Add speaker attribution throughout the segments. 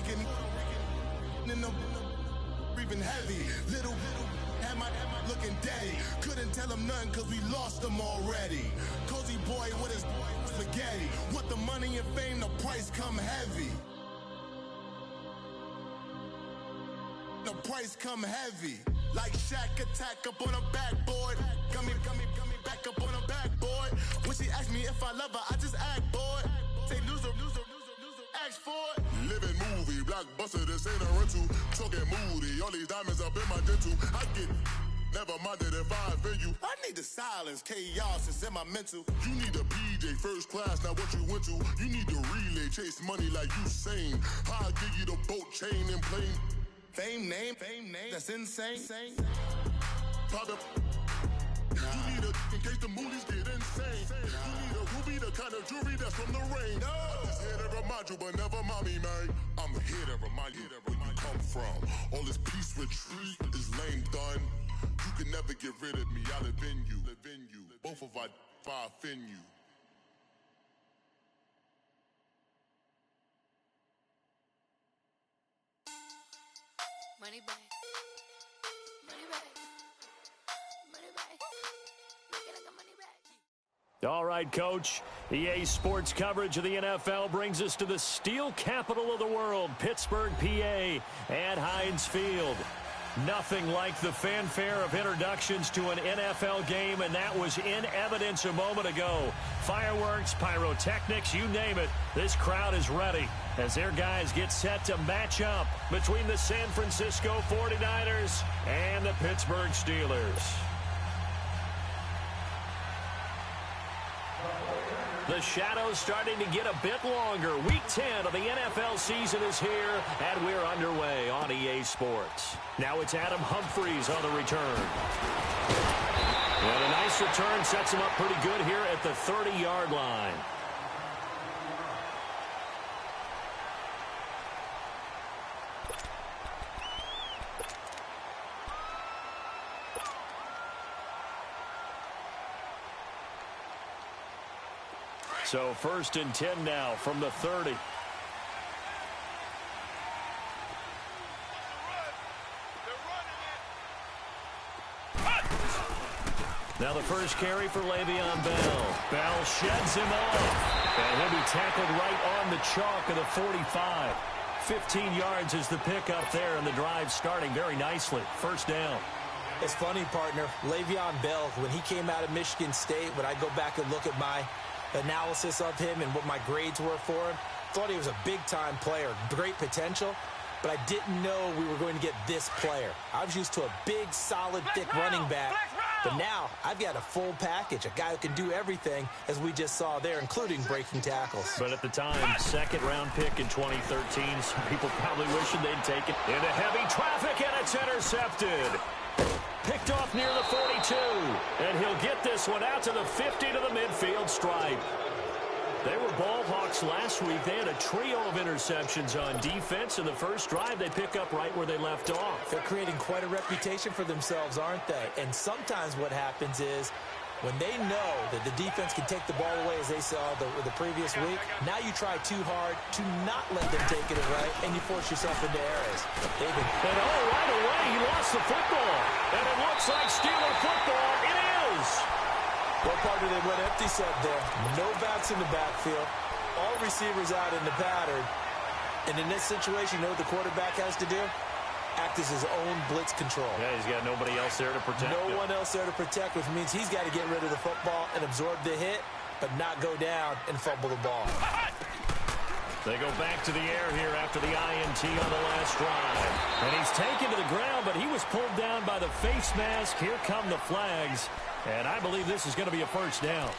Speaker 1: Rican in the breathing heavy. Little had my looking daddy. Couldn't tell him nothing cause we lost him already. Cozy boy with his spaghetti. Want the money and fame, the price come heavy. The price come heavy. Like Shaq attack up on a backboard. Gummy, back up on a backboard. When she asked me if I love her, I just act bored. Say loser, ask for it. Living movie, blockbuster, this ain't a rental. Talking moody, all these diamonds up in my dental. I get never minded if I offend you. I need the silence, chaos is in my mental. You need a PJ, first class, not what you went to. You need the relay, chase money like you sane. I'll give you the boat, chain, and plane. Fame name, that's insane. Pop up. You need a in case the movies get insane. You need a ruby, the kind of jewelry that's from the rain. I'm just here to remind you, but never mind me, man. I'm here to remind you where you come from. All this peace retreat is lame done. You can never get rid of me. I live in you. Both of us offend you.
Speaker 2: Money back. Money back. Money back. Look at the money back.
Speaker 3: All right, Coach. EA Sports coverage of the NFL brings us to the steel capital of the world, Pittsburgh, PA, at Heinz Field. Nothing like the fanfare of introductions to an NFL game, and that was in evidence a moment ago. Fireworks, pyrotechnics, you name it. This crowd is ready as their guys get set to match up between the San Francisco 49ers and the Pittsburgh Steelers. The shadows starting to get a bit longer. Week 10 of the NFL season is here, and we're underway on EA Sports. Now it's Adam Humphries on the return. And a nice return sets him up pretty good here at the 30-yard line. So 1st and 10 now from the 30. Now the first carry for Le'Veon Bell. Bell sheds him off. And he'll be tackled right on the chalk of the 45. 15 yards is the pickup there, and the drive starting very nicely. First down.
Speaker 4: It's funny, partner. Le'Veon Bell, when he came out of Michigan State, when I go back and look at my analysis of him and what my grades were for him, thought he was a big-time player, great potential, but I didn't know we were going to get this player. I was used to a big, solid, thick running back, but now I've got a full package, a guy who can do everything, as we just saw there, including breaking tackles.
Speaker 3: But at the time, second-round pick in 2013, some people probably wishing they'd take it into heavy traffic, and it's intercepted. Picked off near the 42, and he'll get this one out to the 50 to the midfield stripe. They were ball hawks last week. They had a trio of interceptions on defense. In the first drive, they pick up right where they left off.
Speaker 4: They're creating quite a reputation for themselves, aren't they? And sometimes what happens is when they know that the defense can take the ball away, as they saw the previous week, now you try too hard to not let them take it away, and you force yourself into errors.
Speaker 3: And right away, he lost the football. And it looks like Steeler football. It is.
Speaker 4: Well, partner, they went empty set there. No backs in the backfield. All receivers out in the pattern. And in this situation, you know what the quarterback has to do? Act as his own blitz control.
Speaker 3: Yeah, he's got nobody else there to protect him.
Speaker 4: No one else there to protect, which means he's got to get rid of the football and absorb the hit, but not go down and fumble the ball.
Speaker 3: They go back to the air here after the INT on the last drive. And he's taken to the ground, but he was pulled down by the face mask. Here come the flags. And I believe this is going to be a first down.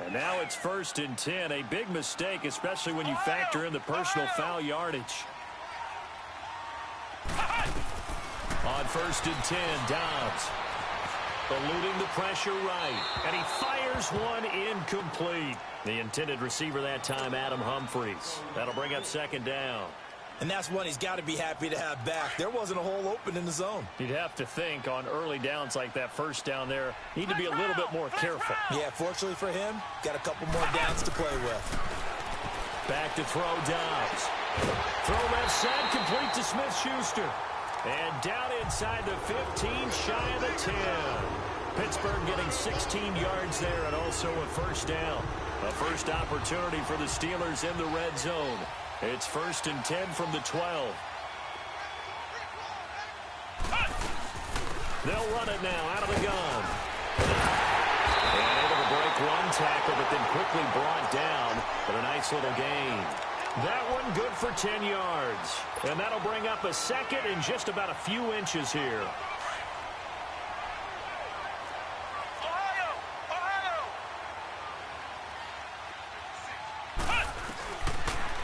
Speaker 3: And now it's 1st and 10. A big mistake, especially when you factor in the personal foul yardage. On 1st and 10, Downs eluding the pressure right. And he fires one incomplete. The intended receiver that time, Adam Humphries. That'll bring up 2nd down.
Speaker 4: And that's one he's got to be happy to have back. There wasn't a hole open in the zone.
Speaker 3: You'd have to think on early downs like that first down there, need to be a little bit more careful.
Speaker 4: Yeah, fortunately for him, got a couple more downs to play with.
Speaker 3: Back to throw Dobbs. Throw left side, complete to Smith-Schuster. And down inside the 15, shy of the 10. Pittsburgh getting 16 yards there and also a first down. A first opportunity for the Steelers in the red zone. It's 1st and 10 from the 12. They'll run it now out of the gun. And able to break one tackle, but then quickly brought down. But a nice little gain. That one good for 10 yards. And that'll bring up a second in just about a few inches here.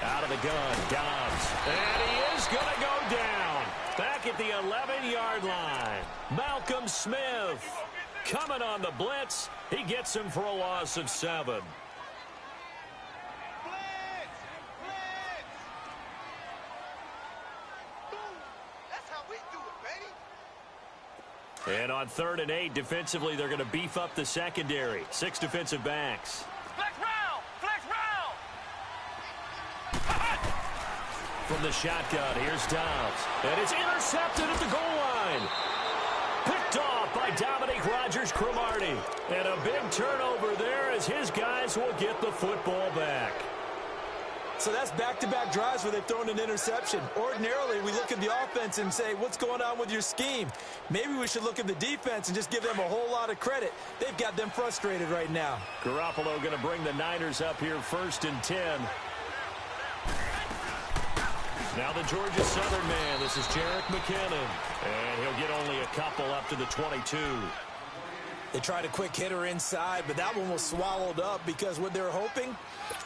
Speaker 3: Out of the gun, Dobbs. And he is going to go down. Back at the 11-yard line. Malcolm Smith coming on the blitz. He gets him for a loss of 7. And on 3rd and 8, defensively, they're going to beef up the secondary. 6 defensive backs.
Speaker 5: Flex round! Flex round!
Speaker 3: From the shotgun, here's Dobbs. And it's intercepted at the goal line. Picked off by Dominique Rodgers-Cromartie. And a big turnover there as his guys will get the football back.
Speaker 4: So that's back-to-back drives where they've thrown an interception. Ordinarily, we look at the offense and say, what's going on with your scheme? Maybe we should look at the defense and just give them a whole lot of credit. They've got them frustrated right now.
Speaker 3: Garoppolo going to bring the Niners up here 1st and 10. Now the Georgia Southern man. This is Jerick McKinnon. And he'll get only a couple up to the 22.
Speaker 4: They tried a quick hitter inside, but that one was swallowed up because what they're hoping,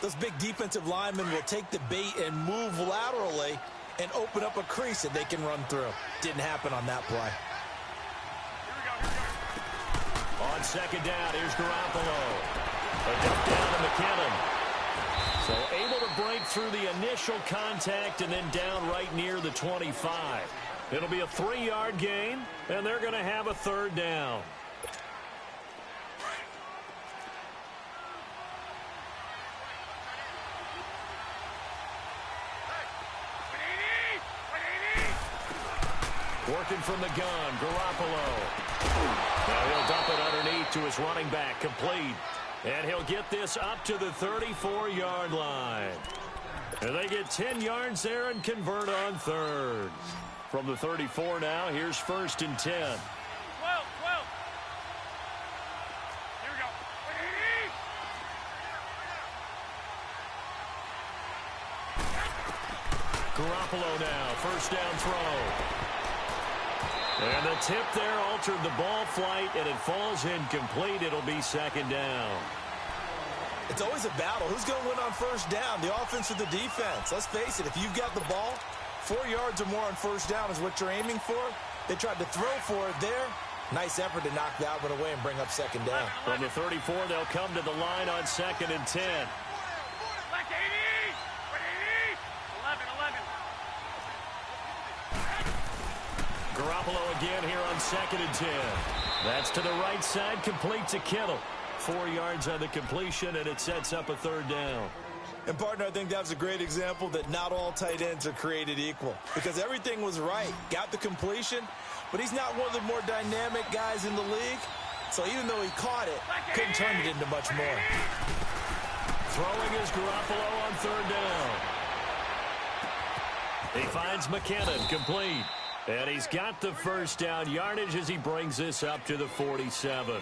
Speaker 4: those big defensive linemen will take the bait and move laterally and open up a crease that they can run through. Didn't happen on that play.
Speaker 3: On 2nd down, here's Garoppolo. A dump down to McKinnon. So able to break through the initial contact and then down right near the 25. It'll be a 3-yard gain, and they're going to have a 3rd down. Working from the gun, Garoppolo. Now he'll dump it underneath to his running back, complete. And he'll get this up to the 34-yard line. And they get 10 yards there and convert on 3rd. From the 34 now, here's 1st and 10.
Speaker 5: 12. Here we go.
Speaker 3: Garoppolo now, 1st down throw. And the tip there altered the ball flight, and it falls incomplete. It'll be 2nd down.
Speaker 4: It's always a battle. Who's going to win on 1st down, the offense or the defense? Let's face it, if you've got the ball, 4 yards or more on 1st down is what you're aiming for. They tried to throw for it there. Nice effort to knock that one away and bring up 2nd down.
Speaker 3: From the 34, they'll come to the line on 2nd and 10.
Speaker 5: Like 80! 11.
Speaker 3: Garoppolo again here on 2nd and 10. That's to the right side, complete to Kittle. 4 yards on the completion, and it sets up a 3rd down.
Speaker 4: And, partner, I think that was a great example that not all tight ends are created equal because everything was right. Got the completion, but he's not one of the more dynamic guys in the league. So even though he caught it, couldn't turn it into much more.
Speaker 3: Throwing is Garoppolo on 3rd down. He finds McKinnon, complete. And he's got the 1st down yardage as he brings this up to the 47.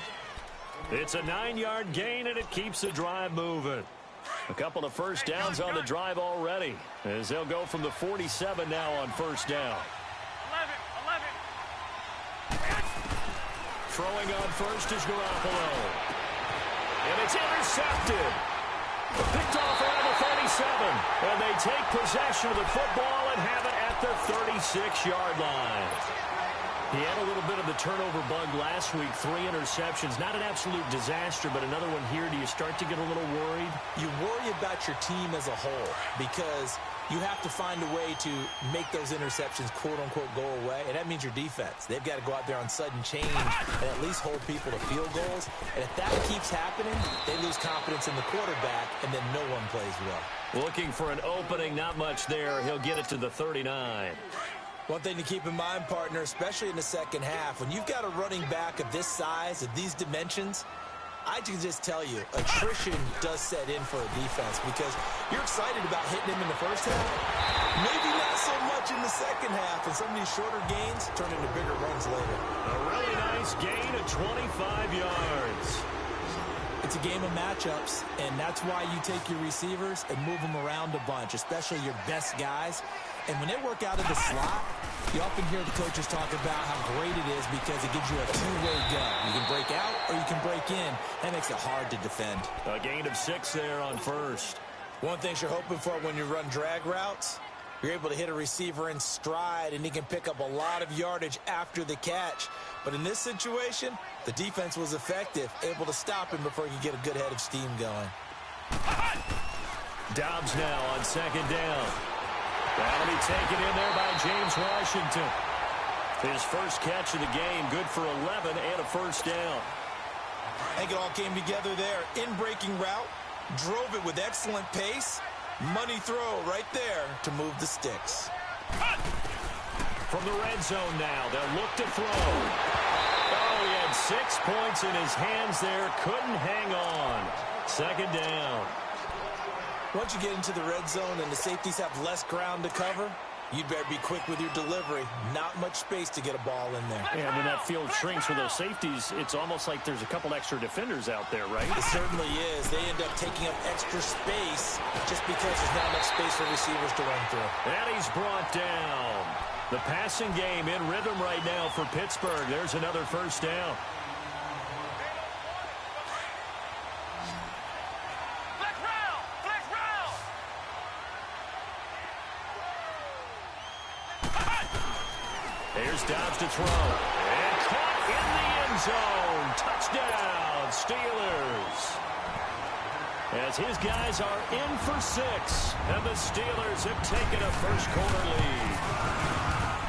Speaker 3: It's a 9-yard gain, and it keeps the drive moving. A couple of 1st downs on the drive already as they'll go from the 47 now on 1st down.
Speaker 5: 11.
Speaker 3: Throwing on 1st is Garoppolo. And it's intercepted. Picked off around the 37. And they take possession of the football and have it at the 36-yard line. He had a little bit of the turnover bug last week, 3 interceptions. Not an absolute disaster, but another one here. Do you start to get a little worried?
Speaker 4: You worry about your team as a whole because you have to find a way to make those interceptions, quote-unquote, go away, and that means your defense. They've got to go out there on sudden change and at least hold people to field goals. And if that keeps happening, they lose confidence in the quarterback, and then no one plays well.
Speaker 3: Looking for an opening, not much there. He'll get it to the 39.
Speaker 4: One thing to keep in mind, partner, especially in the second half, when you've got a running back of this size, of these dimensions, I can just tell you, attrition does set in for a defense because you're excited about hitting him in the first half. Maybe not so much in the second half, and some of these shorter gains turn into bigger runs later.
Speaker 3: A really nice gain of 25 yards.
Speaker 4: It's a game of matchups, and that's why you take your receivers and move them around a bunch, especially your best guys. And when they work out of the slot, you often hear the coaches talk about how great it is because it gives you a two-way go. You can break out or you can break in. That makes it hard to defend.
Speaker 3: A gain of 6 there on first.
Speaker 4: One thing you're hoping for when you run drag routes, you're able to hit a receiver in stride, and he can pick up a lot of yardage after the catch. But in this situation, the defense was effective, able to stop him before he could get a good head of steam going.
Speaker 3: Dobbs now on second down. That'll be taken in there by James Washington. His first catch of the game, good for 11 and a first down.
Speaker 4: I think it all came together there. In-breaking route, drove it with excellent pace. Money throw right there to move the sticks.
Speaker 3: From the red zone now, they'll look to throw. Oh, he had 6 points in his hands there. Couldn't hang on. Second down.
Speaker 4: Once you get into the red zone and the safeties have less ground to cover, you'd better be quick with your delivery. Not much space to get a ball in there.
Speaker 3: And when that field shrinks with those safeties, it's almost like there's a couple extra defenders out there, right?
Speaker 4: It certainly is. They end up taking up extra space just because there's not enough space for receivers to run through.
Speaker 3: And he's brought down. The passing game in rhythm right now for Pittsburgh. There's another first down. Here's Dobbs to throw. And caught in the end zone. Touchdown, Steelers. As his guys are in for 6. And the Steelers have taken a first quarter lead.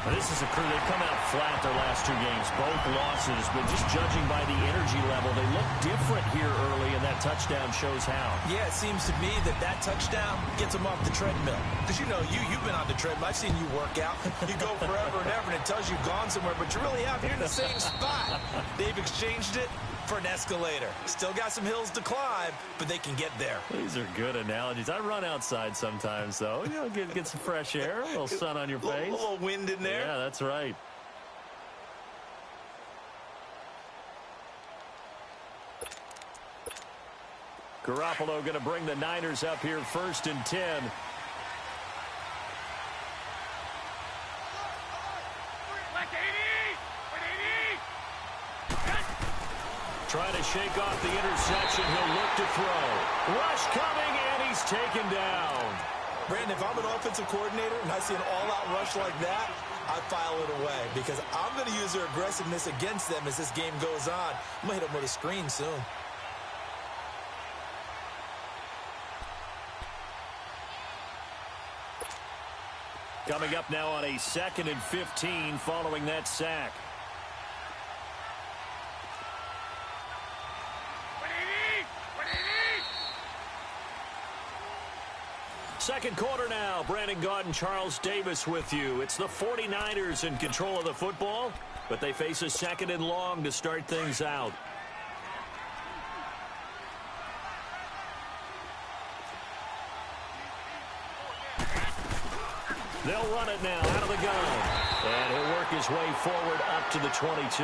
Speaker 3: Now, this is a crew. They've come out flat their last 2 games. Both losses. But just judging by the energy level, they look different here early, and that touchdown shows how.
Speaker 4: Yeah, it seems to me that touchdown gets them off the treadmill. Because, you know, you've been on the treadmill. I've seen you work out. You go forever and ever, and it tells you you've gone somewhere, but you really have. You're in the same spot. They've exchanged it for an escalator. Still got some hills to climb, but they can get there.
Speaker 3: These are good analogies. I run outside sometimes, though. You know, get some fresh air, a little sun on your face.
Speaker 4: A little wind in there.
Speaker 3: Yeah, that's right. Garoppolo going to bring the Niners up here 1st and 10. Trying to shake off the interception. He'll look to throw. Rush coming, and he's taken down.
Speaker 4: Brandon, if I'm an offensive coordinator and I see an all-out rush like that, I file it away because I'm going to use their aggressiveness against them as this game goes on. I'm going to hit them with a screen soon.
Speaker 3: Coming up now on a 2nd and 15 following that sack. Second quarter now. Brandon Gaudin and Charles Davis with you. It's the 49ers in control of the football, but they face a 2nd and long to start things out. They'll run it now out of the gun. And he'll work his way forward up to the 22.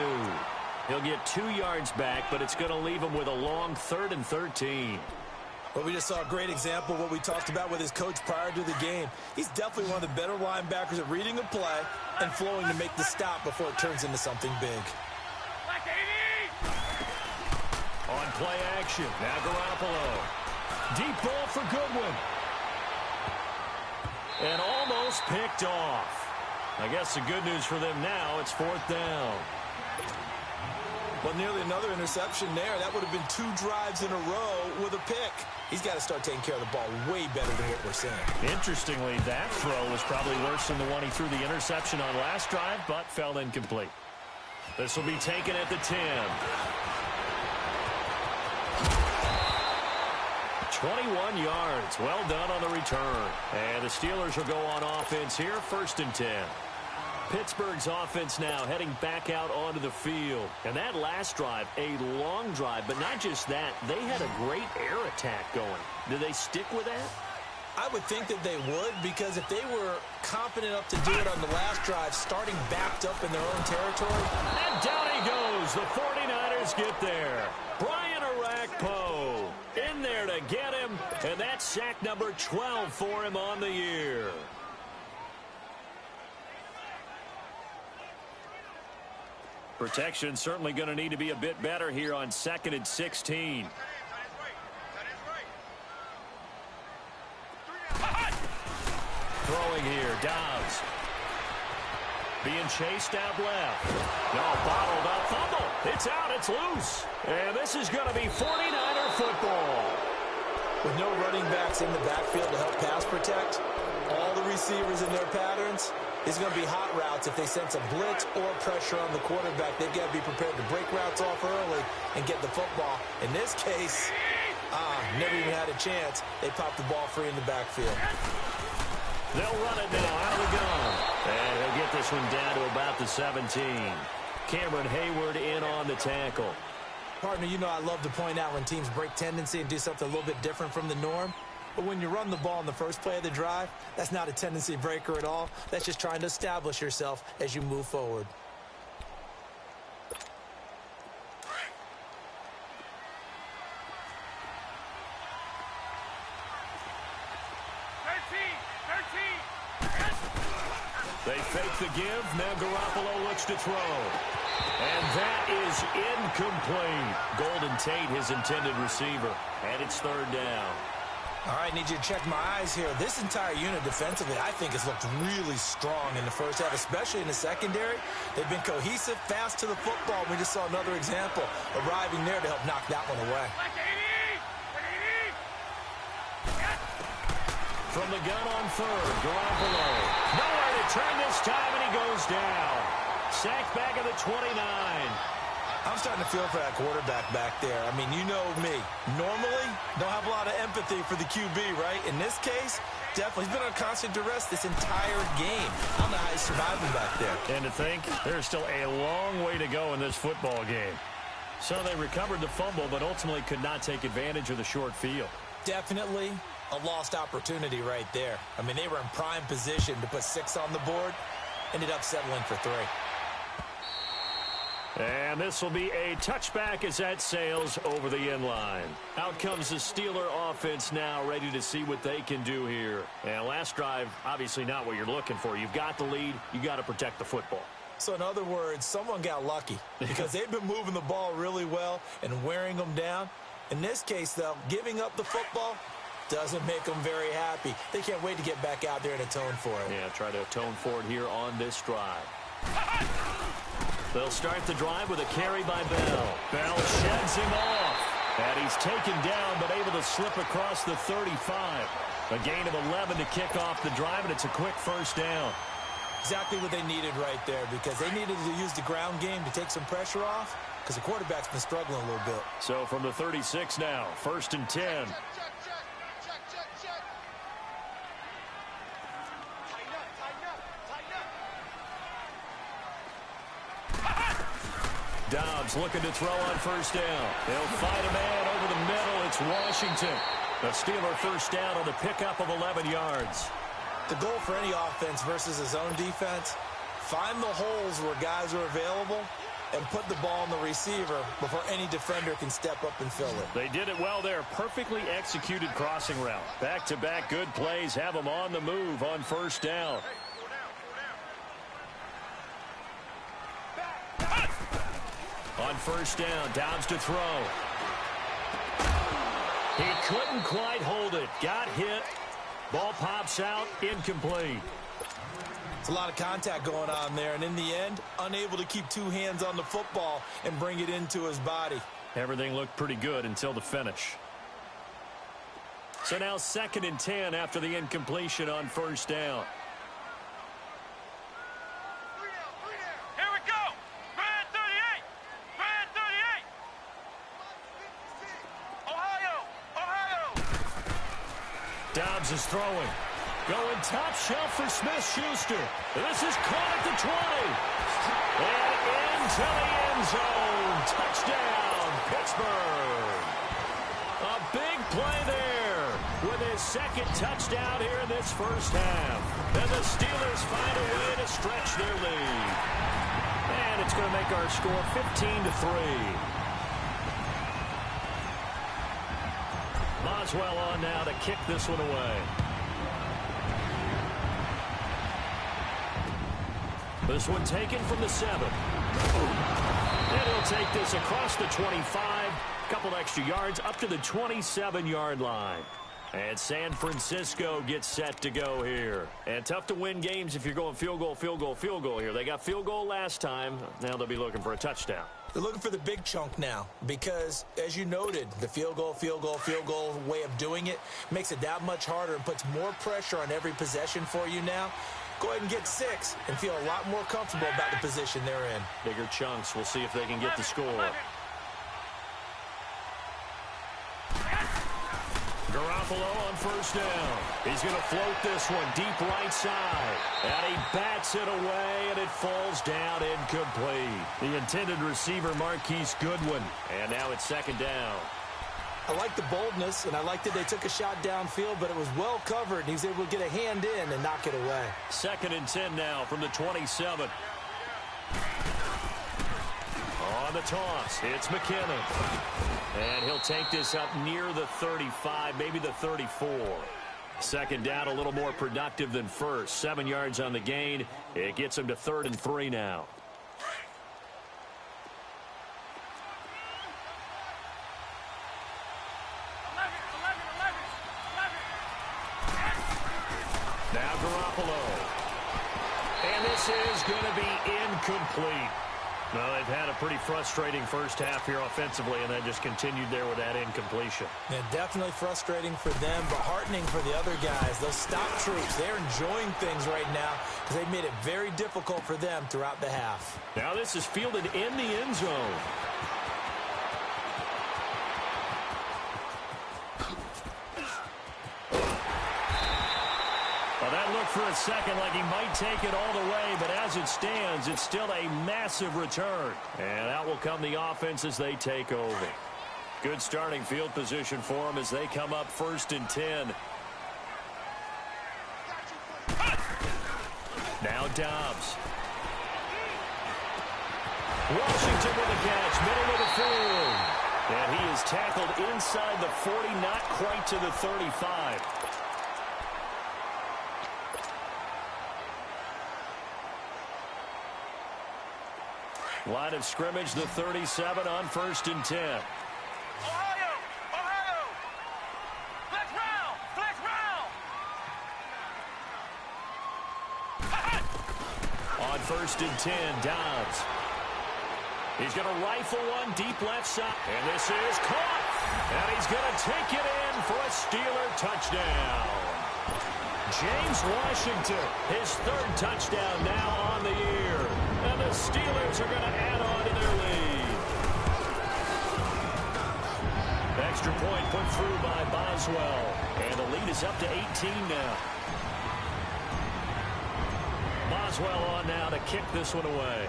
Speaker 3: He'll get 2 yards back, but it's going to leave him with a long 3rd and 13.
Speaker 4: Well, we just saw a great example of what we talked about with his coach prior to the game. He's definitely one of the better linebackers at reading a play and flowing to make the stop before it turns into something big.
Speaker 3: On play action, now Garoppolo. Deep ball for Goodwin. And almost picked off. I guess the good news for them now, it's 4th down.
Speaker 4: Well, nearly another interception there. That would have been 2 drives in a row with a pick. He's got to start taking care of the ball way better than what we're seeing.
Speaker 3: Interestingly, that throw was probably worse than the one he threw the interception on last drive, but fell incomplete. This will be taken at the 10. 21 yards. Well done on the return. And the Steelers will go on offense here, 1st and 10. Pittsburgh's offense now heading back out onto the field. And that last drive, a long drive, but not just that. They had a great air attack going. Do they stick with that?
Speaker 4: I would think that they would, because if they were confident enough to do it on the last drive, starting backed up in their own territory.
Speaker 3: And down he goes. The 49ers get there. Brian Arakpo in there to get him, and that's sack number 12 for him on the year. Protection certainly going to need to be a bit better here on 2nd and 16. Throwing here, Dobbs. Being chased out left. No, bottled up, fumble. It's out, it's loose. And this is going to be 49er football.
Speaker 4: With no running backs in the backfield to help pass protect, all the receivers in their patterns, it's going to be hot routes if they sense a blitz or pressure on the quarterback. They've got to be prepared to break routes off early and get the football. In this case, never even had a chance. They popped the ball free in the backfield.
Speaker 3: They'll run it now out of the gun. And he'll get this one down to about the 17. Cameron Hayward in on the tackle.
Speaker 4: Partner, you know I love to point out when teams break tendency and do something a little bit different from the norm. But when you run the ball in the first play of the drive, that's not a tendency breaker at all. That's just trying to establish yourself as you move forward.
Speaker 3: They fake the give. Now Garoppolo looks to throw. And that is incomplete. Golden Tate, his intended receiver. And it's 3rd down.
Speaker 4: All right, need you to check my eyes here. This entire unit defensively, I think, has looked really strong in the first half, especially in the secondary. They've been cohesive, fast to the football. We just saw another example arriving there to help knock that one away.
Speaker 3: From the gun on 3rd, Garoppolo. Nowhere to turn this time, and he goes down. Sacked back at the 29.
Speaker 4: I'm starting to feel for that quarterback back there. I mean, you know me. Normally, don't have a lot of empathy for the QB, right? In this case, definitely. He's been on constant duress this entire game. I don't know how he's surviving back there.
Speaker 3: And to think, there's still a long way to go in this football game. So they recovered the fumble, but ultimately could not take advantage of the short field.
Speaker 4: Definitely a lost opportunity right there. I mean, they were in prime position to put 6 on the board. Ended up settling for 3.
Speaker 3: And this will be a touchback as that sails over the end line. Out comes the Steeler offense now, ready to see what they can do here. And last drive, obviously not what you're looking for. You've got the lead. You got to protect the football.
Speaker 4: So in other words, someone got lucky because they've been moving the ball really well and wearing them down. In this case, though, giving up the football doesn't make them very happy. They can't wait to get back out there and atone for it.
Speaker 3: Yeah, try to atone for it here on this drive. They'll start the drive with a carry by Bell. Bell sheds him off. And he's taken down, but able to slip across the 35. A gain of 11 to kick off the drive, and it's a quick 1st down.
Speaker 4: Exactly what they needed right there, because they needed to use the ground game to take some pressure off, because the quarterback's been struggling a little bit.
Speaker 3: So from the 36 now, 1st and 10. Dobbs looking to throw on 1st down. They'll find a man over the middle. It's Washington. The Steeler 1st down on the pickup of 11 yards.
Speaker 4: The goal for any offense versus his own defense, find the holes where guys are available and put the ball on the receiver before any defender can step up and fill it.
Speaker 3: They did it well there. Perfectly executed crossing route. Back-to-back good plays have them on the move on 1st down. On 1st down, Dobbs to throw. He couldn't quite hold it. Got hit. Ball pops out. Incomplete.
Speaker 4: It's a lot of contact going on there, and in the end, unable to keep two hands on the football and bring it into his body.
Speaker 3: Everything looked pretty good until the finish. So now 2nd and 10 after the incompletion on first down.
Speaker 5: Here we go. Red 38. Red 38. Ohio.
Speaker 3: Dobbs is throwing. Going top shelf for Smith-Schuster. This is caught at the 20. And into the end zone. Touchdown, Pittsburgh. A big play there with his 2nd touchdown here in this first half. And the Steelers find a way to stretch their lead. And it's going to make our score 15-3. Boswell on now to kick this one away. This one taken from the 7. And he'll take this across the 25. Couple extra yards up to the 27-yard line. And San Francisco gets set to go here. And tough to win games if you're going field goal, field goal, field goal here. They got field goal last time. Now they'll be looking for a touchdown.
Speaker 4: They're looking for the big chunk now because, as you noted, the field goal way of doing it makes it that much harder and puts more pressure on every possession for you now. Go ahead and get 6 and feel a lot more comfortable about the position they're in.
Speaker 3: Bigger chunks. We'll see if they can get the score. Garoppolo on first down. He's going to float this one deep right side. And he bats it away, and it falls down incomplete. The intended receiver, Marquise Goodwin. And now it's 2nd down.
Speaker 4: I like the boldness, and I like that they took a shot downfield, but it was well covered, and he was able to get a hand in and knock it away.
Speaker 3: 2nd and 10 now from the 27. On the toss, it's McKinnon. And he'll take this up near the 35, maybe the 34. 2nd down, a little more productive than first. 7 yards on the gain. It gets him to 3rd and 3 now. Now Garoppolo. And this is going to be incomplete. Well, they've had a pretty frustrating first half here offensively, and that just continued there with that incompletion.
Speaker 4: Yeah, definitely frustrating for them, but heartening for the other guys. Those stop troops, they're enjoying things right now because they've made it very difficult for them throughout the half.
Speaker 3: Now this is fielded in the end zone. Well, that looked for a second like he might take it all the way, but as it stands, it's still a massive return. And out will come the offense as they take over. Good starting field position for them as they come up 1st and 10. Now Dobbs. Washington with a catch, middle of the field. And he is tackled inside the 40, not quite to the 35. Line of scrimmage, the 37 on 1st and 10.
Speaker 5: Ohio! Flex round! Flex round!
Speaker 3: On 1st and 10, Dobbs. He's going to rifle one deep left side. And this is caught. And he's going to take it in for a Steeler touchdown. James Washington, his 3rd touchdown now on the year. And the Steelers are going to add on to their lead. Extra point put through by Boswell. And the lead is up to 18 now. Boswell on now to kick this one away.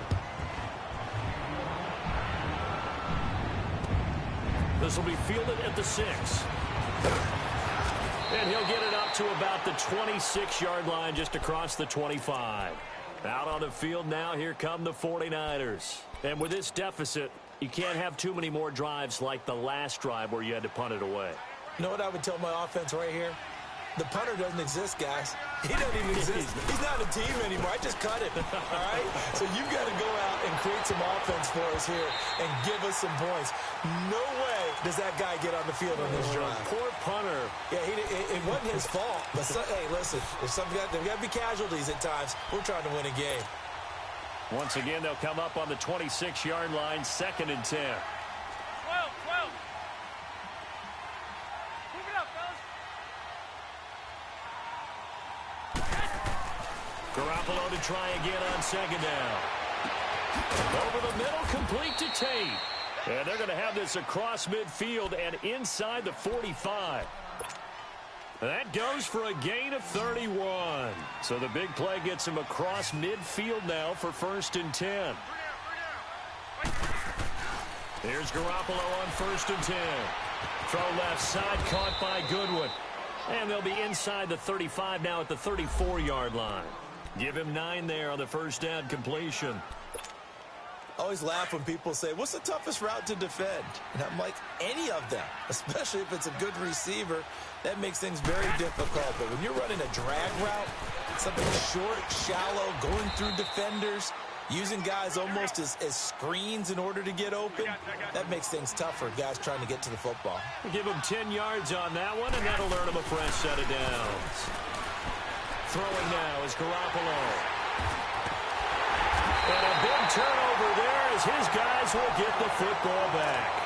Speaker 3: This will be fielded at the 6. And he'll get it up to about the 26-yard line just across the 25. Out on the field now, here come the 49ers. And with this deficit, you can't have too many more drives like the last drive where you had to punt it away.
Speaker 4: You know what I would tell my offense right here? The punter doesn't exist, guys. He doesn't even exist. He's not a team anymore. I just cut him, all right? So you've got to go out and create some offense for us here and give us some points. No way does that guy get on the field on this drive.
Speaker 3: Poor punter.
Speaker 4: Yeah, it wasn't his fault. But hey, listen, there's got to be casualties at times. We're trying to win a game.
Speaker 3: Once again, they'll come up on the 26-yard line, 2nd and 10.
Speaker 5: 12. Move it up, fellas.
Speaker 3: Garoppolo to try again on 2nd down. Over the middle, complete to Tate. And they're going to have this across midfield and inside the 45. That goes for a gain of 31. So the big play gets him across midfield now for 1st and 10. Here's Garoppolo on 1st and 10. Throw left side, caught by Goodwin. And they'll be inside the 35 now at the 34-yard line. Give him 9 there on the first down completion.
Speaker 4: I always laugh when people say, what's the toughest route to defend? And I'm like, any of them, especially if it's a good receiver. That makes things very difficult. But when you're running a drag route, something short, shallow, going through defenders, using guys almost as screens in order to get open, that makes things tough for guys trying to get to the football.
Speaker 3: Give him 10 yards on that one, and that'll earn him a fresh set of downs. Throwing now is Garoppolo. And a big turnover there as his guys will get the football back.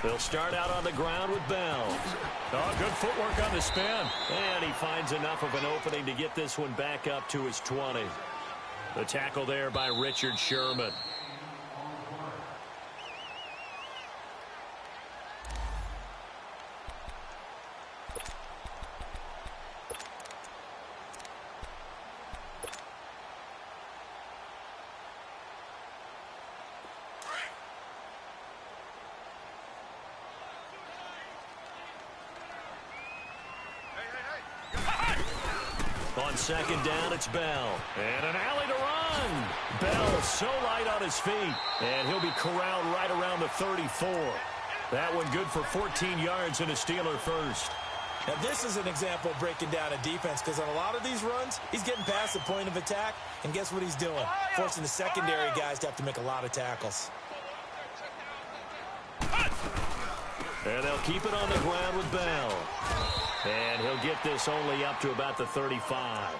Speaker 3: They'll start out on the ground with Bell. Oh, good footwork on the spin. And he finds enough of an opening to get this one back up to his 20. The tackle there by Richard Sherman. On 2nd down, it's Bell. And an alley to run. Bell so light on his feet. And he'll be corralled right around the 34. That one good for 14 yards and a Steeler first.
Speaker 4: Now, this is an example of breaking down a defense because on a lot of these runs, he's getting past the point of attack. And guess what he's doing? Forcing the secondary guys to have to make a lot of tackles.
Speaker 3: And they'll keep it on the ground with Bell. And he'll get this only up to about the 35.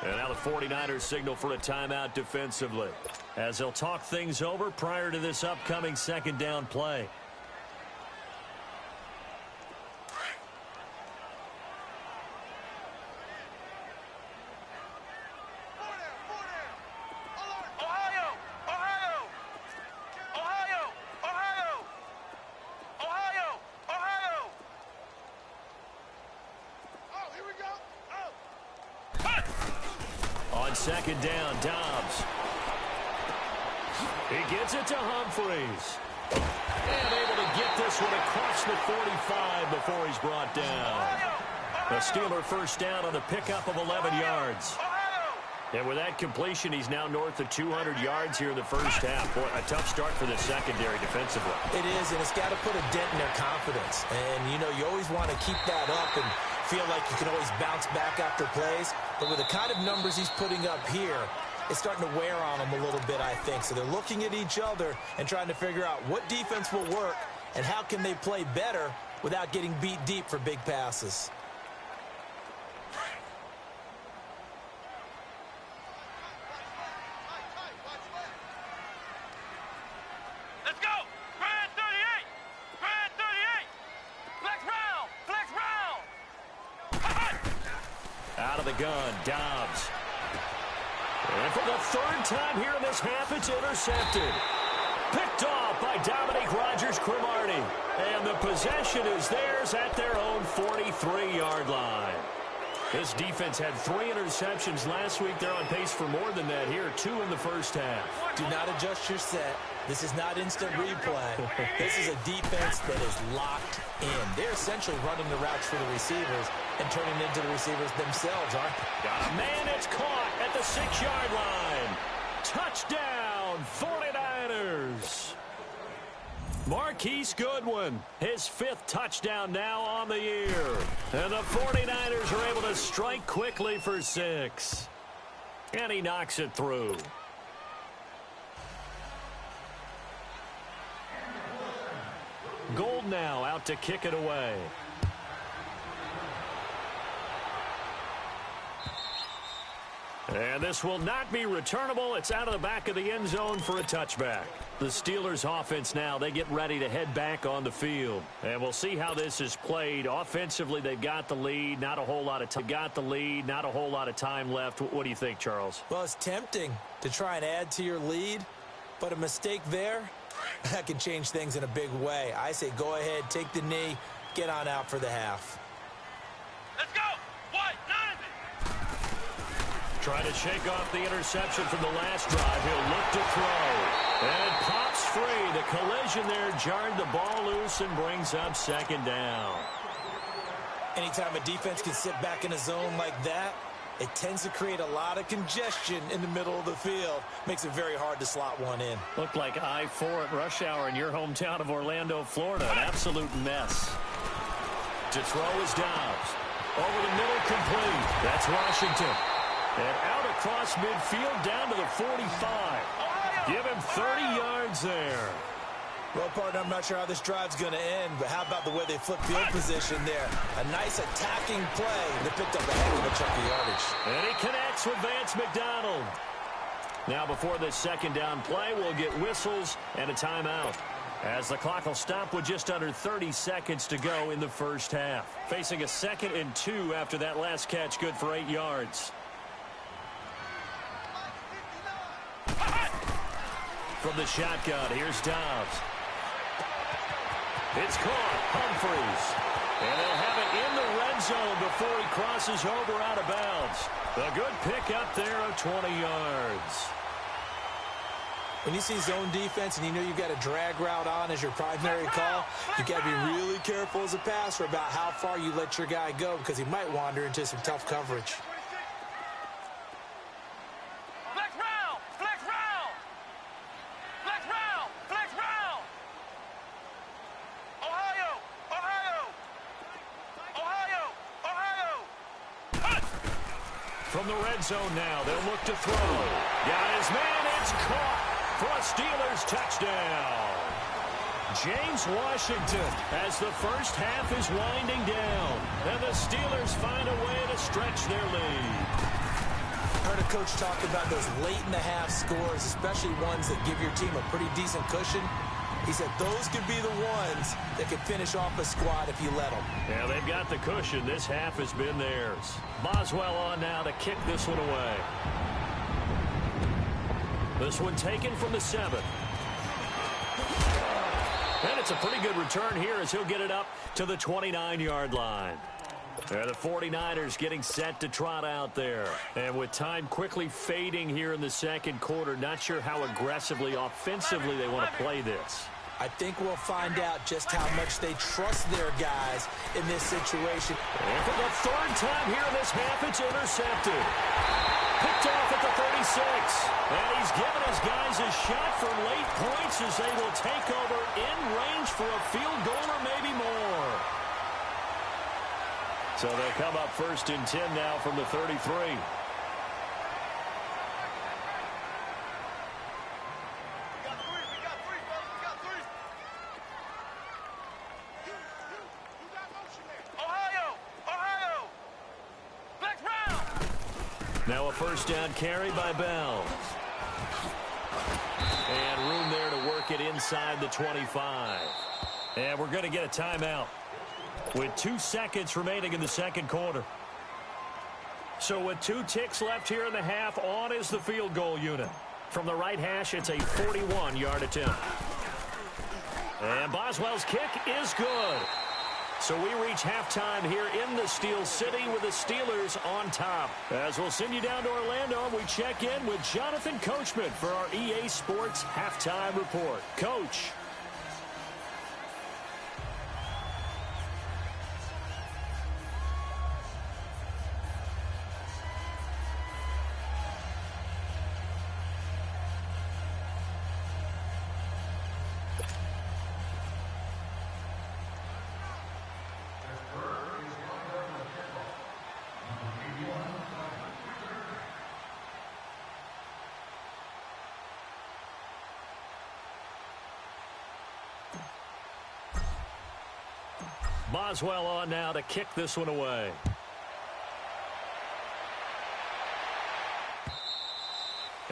Speaker 3: And now the 49ers signal for a timeout defensively as they'll talk things over prior to this upcoming 2nd down play. On 2nd down, Dobbs. He gets it to Humphreys. And able to get this one across the 45 before he's brought down. The Steeler first down on the pickup of 11 yards. And with that completion, he's now north of 200 yards here in the first half. Boy, a tough start for the secondary defensively.
Speaker 4: It is, and it's got to put a dent in their confidence. And, you know, you always want to keep that up and feel like you can always bounce back after plays. But with the kind of numbers he's putting up here, it's starting to wear on them a little bit, I think. So they're looking at each other and trying to figure out what defense will work and how can they play better without getting beat deep for big passes.
Speaker 5: Let's go! Grand 38! Grand 38! Flex round! Flex round!
Speaker 3: Out of the gun, Dobbs. And for the 3rd time here in this half, it's intercepted. Picked off by Dominique Rodgers-Cromartie. And the possession is theirs at their own 43-yard line. This defense had 3 interceptions last week. They're on pace for more than that here, 2 in the first half.
Speaker 4: Do not adjust your set. This is not instant replay. This is a defense that is locked in. They're essentially running the routes for the receivers and turning into the receivers themselves, aren't they?
Speaker 3: Got a man, it's caught at the 6-yard line. Touchdown, 49ers. Marquise Goodwin, his 5th touchdown now on the year. And the 49ers are able to strike quickly for 6. And he knocks it through. Gold now out to kick it away. And this will not be returnable. It's out of the back of the end zone for a touchback. The Steelers offense now, they get ready to head back on the field. And we'll see how this is played. Offensively, they've got the lead. Not a whole lot of time left. What do you think, Charles?
Speaker 4: Well, it's tempting to try and add to your lead, but a mistake there, that can change things in a big way. I say go ahead, take the knee, get on out for the half.
Speaker 5: Let's go! What? None of it!
Speaker 3: Trying to shake off the interception from the last drive. He'll look to throw. And it pops free. The collision there jarred the ball loose and brings up 2nd down.
Speaker 4: Anytime a defense can sit back in a zone like that, it tends to create a lot of congestion in the middle of the field. Makes it very hard to slot one in.
Speaker 3: Looked like I-4 at rush hour in your hometown of Orlando, Florida. An absolute mess. To throw is Dobbs. Over the middle, complete. That's Washington. And out across midfield down to the 45. Give him 30 yards there.
Speaker 4: Well, partner, I'm not sure how this drive's going to end, but how about the way they flip field position there? A nice attacking play. They picked up a heck of a chunk of yardage.
Speaker 3: And he connects with Vance McDonald. Now, before this 2nd down play, we'll get whistles and a timeout, as the clock will stop with just under 30 seconds to go in the first half. Facing a 2nd and 2 after that last catch, good for 8 yards. From the shotgun, here's Dobbs. It's caught, Humphreys. And they'll have it in the red zone before he crosses over out of bounds. A good pickup there of 20 yards.
Speaker 4: When you see zone defense and you know you've got a drag route on as your primary call, you got to be really careful as a passer about how far you let your guy go, because he might wander into some tough coverage.
Speaker 3: From the red zone now, they'll look to throw. Got his man, it's caught for a Steelers touchdown. James Washington as the first half is winding down, and the Steelers find a way to stretch their lead.
Speaker 4: Heard a coach talk about those late-in-the-half scores, especially ones that give your team a pretty decent cushion. He said those could be the ones that could finish off a squad if you let them.
Speaker 3: Yeah, they've got the cushion. This half has been theirs. Boswell on now to kick this one away. This one taken from the 7. And it's a pretty good return here as he'll get it up to the 29-yard line. The 49ers getting set to trot out there. And with time quickly fading here in the 2nd quarter, not sure how aggressively, offensively they want to play this.
Speaker 4: I think we'll find out just how much they trust their guys in this situation.
Speaker 3: And for the 3rd time here in this half, it's intercepted. Picked off at the 36. And he's given his guys a shot for late points as they will take over in range for a field goal or maybe more. So they'll come up 1st and 10 now from the 33. Now a 1st down carry by Bell. And room there to work it inside the 25. And we're going to get a timeout with 2 seconds remaining in the 2nd quarter. So with 2 ticks left here in the half, on is the field goal unit. From the right hash, it's a 41-yard attempt. And Boswell's kick is good. So we reach halftime here in the Steel City with the Steelers on top. As we'll send you down to Orlando, we check in with Jonathan Coachman for our EA Sports Halftime Report. Coach. Boswell on now to kick this one away.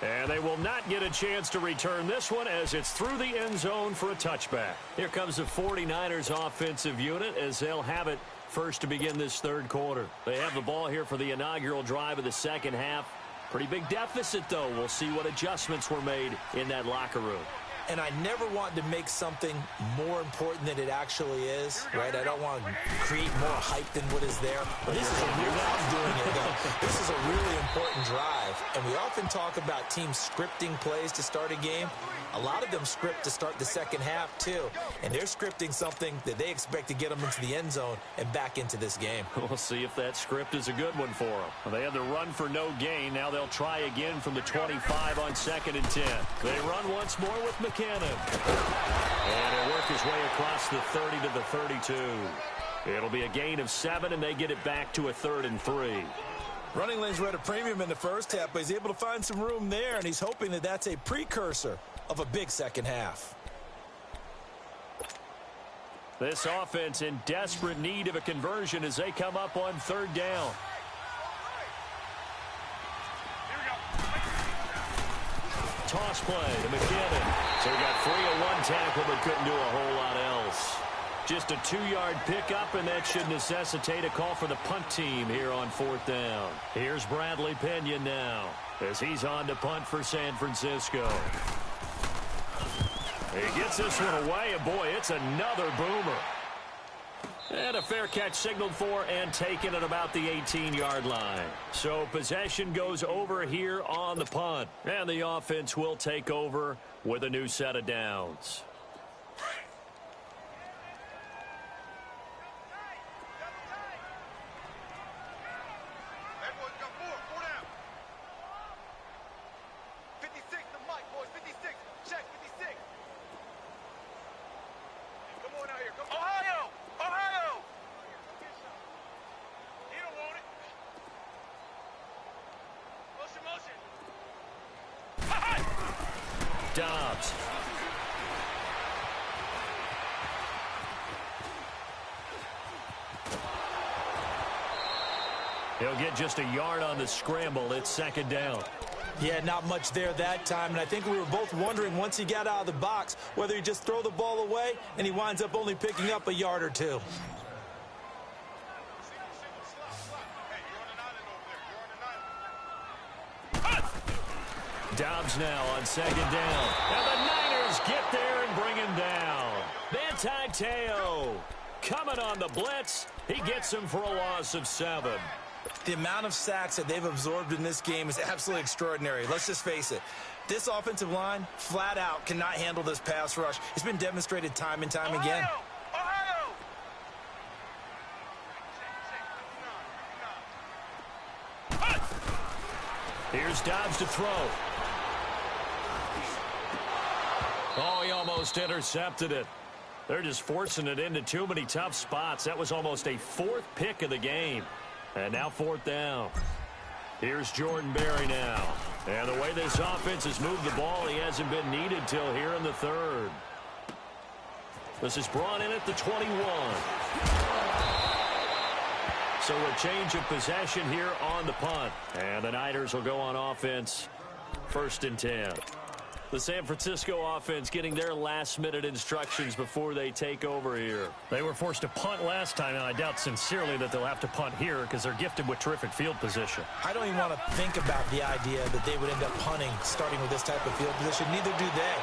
Speaker 3: And they will not get a chance to return this one as it's through the end zone for a touchback. Here comes the 49ers offensive unit as they'll have it first to begin this third quarter. They have the ball here for the inaugural drive of the second half. Pretty big deficit, though. We'll see what adjustments were made in that locker room.
Speaker 4: And I never want to make something more important than it actually is, right? I don't want to create more hype than what is there. But this is a real, I'm doing it, though. This is a really important drive. And we often talk about teams scripting plays to start a game. A lot of them script to start the second half, too. And they're scripting something that they expect to get them into the end zone and back into this game.
Speaker 3: We'll see if that script is a good one for them. Well, they had the run for no gain. Now they'll try again from the 25 on 2nd and 10. They run once more with McKinnon. And he'll work his way across the 30 to the 32. It'll be a gain of 7, and they get it back to a 3rd and 3.
Speaker 4: Running lanes were at a premium in the first half, but he's able to find some room there, and he's hoping that that's a precursor of a big second half.
Speaker 3: This offense in desperate need of a conversion as they come up on 3rd down. Toss play to McKinnon. So he got free of one tackle but couldn't do a whole lot else. Just a 2-yard pickup, and that should necessitate a call for the punt team here on 4th down. Here's Bradley Pinion now as he's on to punt for San Francisco. He gets this one away, and boy, it's another boomer. And a fair catch signaled for and taken at about the 18-yard line. So possession goes over here on the punt. And the offense will take over with a new set of downs. Dobbs. He'll get just a yard on the scramble. It's 2nd down.
Speaker 4: Yeah, not much there that time, and I think we were both wondering once he got out of the box whether he just throw the ball away, and he winds up only picking up a yard or two.
Speaker 3: Dobbs now on 2nd down. And the Niners get there and bring him down. Manti-Te'o coming on the blitz. He gets him for a loss of 7.
Speaker 4: The amount of sacks that they've absorbed in this game is absolutely extraordinary. Let's just face it. This offensive line, flat out, cannot handle this pass rush. It's been demonstrated time and time again.
Speaker 3: Here's Dobbs to throw. Oh, he almost intercepted it. They're just forcing it into too many tough spots. That was almost a 4th pick of the game. And now 4th down. Here's Jordan Berry now. And the way this offense has moved the ball, he hasn't been needed till here in the 3rd. This is brought in at the 21. So a change of possession here on the punt. And the Niners will go on offense 1st and 10. The San Francisco offense getting their last-minute instructions before they take over here. They were forced to punt last time, and I doubt sincerely that they'll have to punt here because they're gifted with terrific field position.
Speaker 4: I don't even want to think about the idea that they would end up punting starting with this type of field position. Neither do they.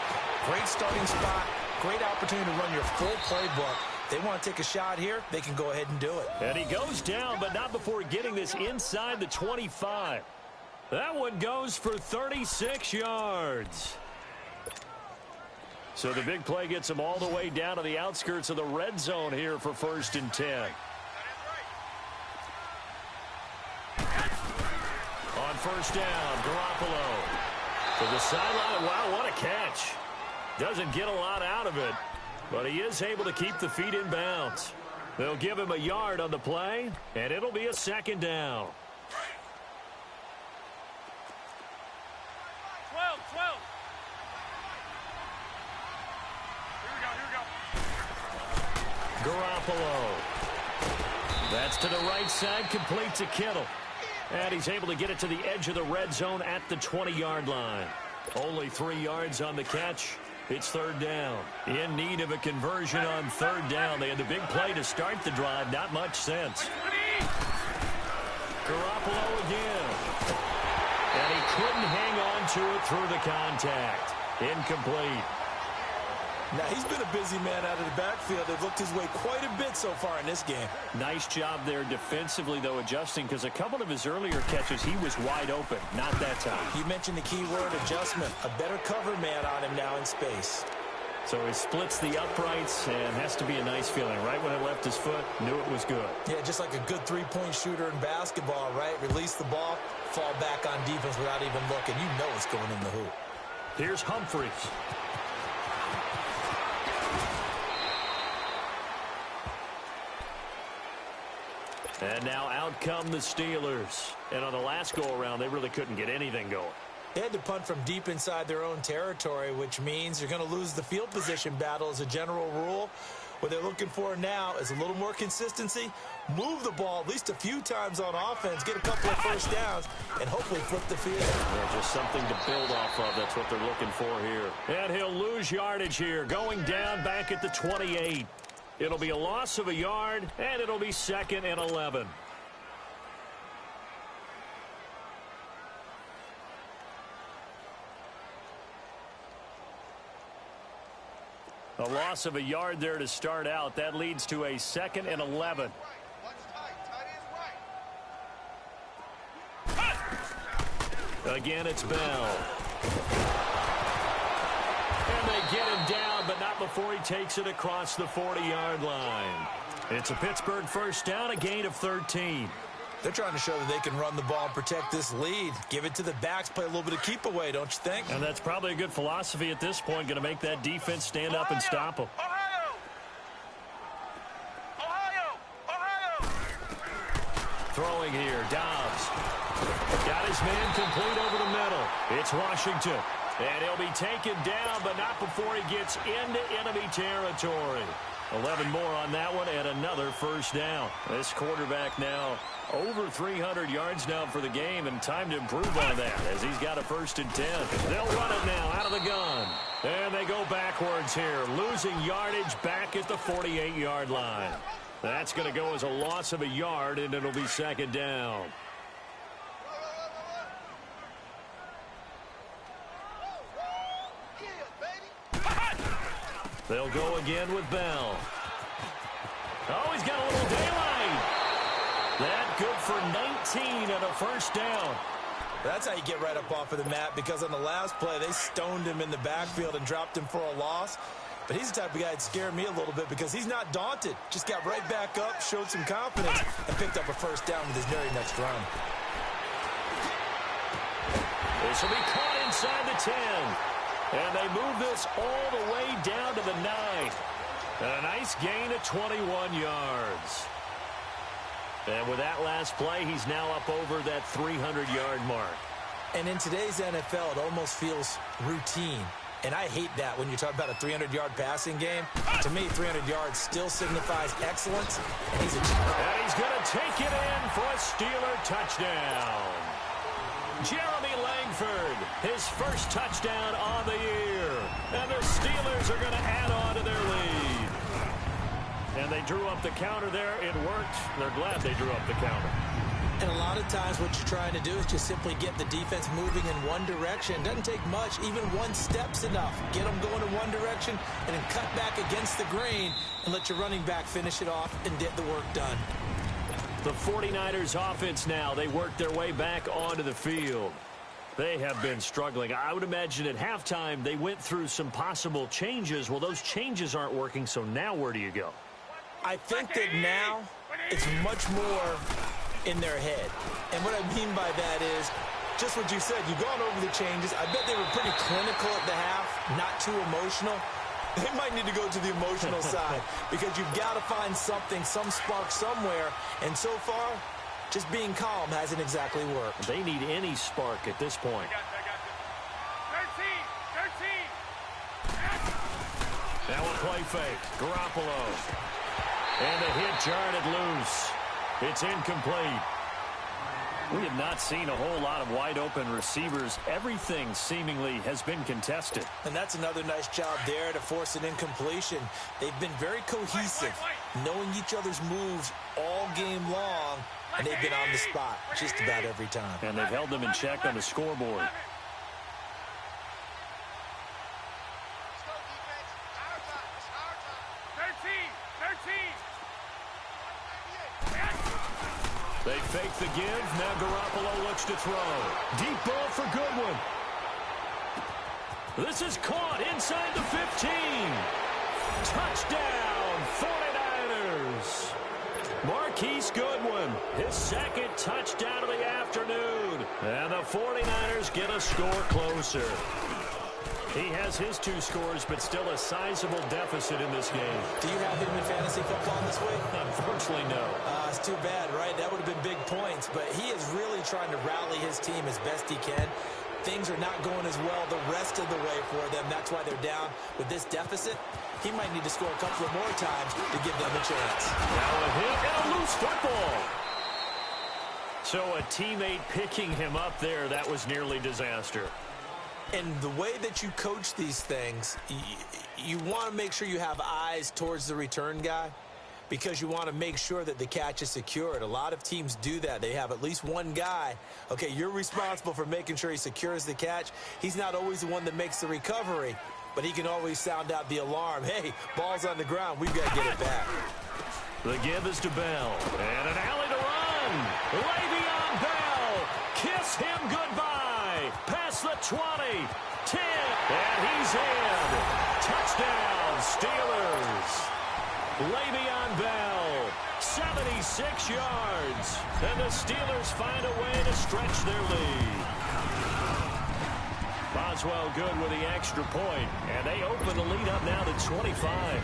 Speaker 4: Great starting spot, great opportunity to run your full playbook they want to take a shot here, they can go ahead and do it.
Speaker 3: And he goes down, but not before getting this inside the 25. That one goes for 36 yards. So the big play gets him all the way down to the outskirts of the red zone here for 1st and 10. On 1st down, Garoppolo to the sideline. Wow, what a catch. Doesn't get a lot out of it, but he is able to keep the feet in bounds. They'll give him a yard on the play, and it'll be a 2nd down.
Speaker 5: 12. Here we go.
Speaker 3: Garoppolo. That's to the right side, complete to Kittle. And he's able to get it to the edge of the red zone at the 20-yard line. Only 3 yards on the catch. It's 3rd down. In need of a conversion on 3rd down. They had the big play to start the drive. Not much sense. Garoppolo again. And he couldn't hang on to it through the contact. Incomplete.
Speaker 4: Now, he's been a busy man out of the backfield. They've looked his way quite a bit so far in this game.
Speaker 3: Nice job there defensively, though, adjusting, because a couple of his earlier catches, he was wide open. Not that time.
Speaker 4: You mentioned the key word, adjustment. A better cover man on him now in space.
Speaker 3: So he splits the uprights, and has to be a nice feeling. Right when it left his foot, knew it was good.
Speaker 4: Yeah, just like a good three-point shooter in basketball, right? Release the ball, fall back on defense without even looking. You know it's going in the hoop.
Speaker 3: Here's Humphries. And now out come the Steelers. And on the last go-around, they really couldn't get anything going.
Speaker 4: They had to punt from deep inside their own territory, which means you're going to lose the field position battle as a general rule. What they're looking for now is a little more consistency, move the ball at least a few times on offense, get a couple of first downs, and hopefully flip the field.
Speaker 3: Yeah, just something to build off of. That's what they're looking for here. And he'll lose yardage here, going down back at the 28. It'll be a loss of a yard, and it'll be 2nd and 11. A loss of a yard there to start out. That leads to a 2nd and 11. Again, it's Bell. And they get him down, but not before he takes it across the 40-yard line. It's a Pittsburgh first down, a gain of 13.
Speaker 4: They're trying to show that they can run the ball and protect this lead. Give it to the backs, play a little bit of keep away, don't you think?
Speaker 3: And that's probably a good philosophy at this point, going to make that defense stand up and stop them.
Speaker 5: Ohio!
Speaker 3: Throwing here, Dobbs. Got his man complete over the middle. It's Washington. And he'll be taken down, but not before he gets into enemy territory. 11 more on that one, and another first down. This quarterback now over 300 yards now for the game, and time to improve on that as he's got a 1st and 10. They'll run it now out of the gun. And they go backwards here, losing yardage back at the 48-yard line. That's going to go as a loss of a yard, and it'll be 2nd down. They'll go again with Bell. Oh, he's got a little daylight. That good for 19 and a first down.
Speaker 4: That's how you get right up off of the mat, because on the last play, they stoned him in the backfield and dropped him for a loss. But he's the type of guy that scared me a little bit because he's not daunted. Just got right back up, showed some confidence, and picked up a first down with his very next run.
Speaker 3: This will be caught inside the 10. And they move this all the way down to the 9. And a nice gain of 21 yards. And with that last play, he's now up over that 300-yard mark.
Speaker 4: And in today's NFL, it almost feels routine. And I hate that when you talk about a 300-yard passing game. To me, 300 yards still signifies excellence. And he's
Speaker 3: going to take it in for a Steeler touchdown. Jeremy Langford, his first touchdown on the year. And the Steelers are going to add on to their lead. And they drew up the counter there. It worked. They're glad they drew up the counter.
Speaker 4: And a lot of times what you're trying to do is just simply get the defense moving in one direction. It doesn't take much. Even one step's enough. Get them going in one direction and then cut back against the grain and let your running back finish it off and get the work done.
Speaker 3: The 49ers offense now, they work their way back onto the field. They have been struggling. I would imagine at halftime they went through some possible changes. Well, those changes aren't working, so now where do you go?
Speaker 4: I think that now it's much more in their head. And what I mean by that is just what you said. You've gone over the changes. I bet they were pretty clinical at the half, not too emotional. They might need to go to the emotional side because you've got to find something, some spark somewhere. And so far, just being calm hasn't exactly worked.
Speaker 3: They need any spark at this point. 13. Now a play fake. Garoppolo. And a hit jarred it loose. It's incomplete. We have not seen a whole lot of wide-open receivers. Everything seemingly has been contested.
Speaker 4: And that's another nice job there to force an incompletion. They've been very cohesive, knowing each other's moves all game long, and they've been on the spot just about every time.
Speaker 3: And they've held them in check on the scoreboard. They fake the give. Now Garoppolo looks to throw. Deep ball for Goodwin. This is caught inside the 15. Touchdown, 49ers. Marquise Goodwin, his second touchdown of the afternoon. And the 49ers get a score closer. He has his 2 scores, but still a sizable deficit in this game.
Speaker 4: Do you have him in fantasy football this week?
Speaker 3: Unfortunately, no.
Speaker 4: It's too bad, right? That would have been big points, but he is really trying to rally his team as best he can. Things are not going as well the rest of the way for them. That's why they're down with this deficit. He might need to score a couple of more times to give them a chance.
Speaker 3: Now a hit and a loose football. So a teammate picking him up there, that was nearly disaster.
Speaker 4: And the way that you coach these things, you want to make sure you have eyes towards the return guy because you want to make sure that the catch is secured. A lot of teams do that. They have at least one guy. Okay, you're responsible for making sure he secures the catch. He's not always the one that makes the recovery, but he can always sound out the alarm. Hey, ball's on the ground. We've got to get it back.
Speaker 3: The give is to Bell. And an alley to run. Le'Veon Bell. Kiss him goodbye. Past the 20, 10, and he's in. Touchdown, Steelers. Le'Veon Bell, 76 yards. And the Steelers find a way to stretch their lead. Boswell good with the extra point, and they open the lead up now to 25.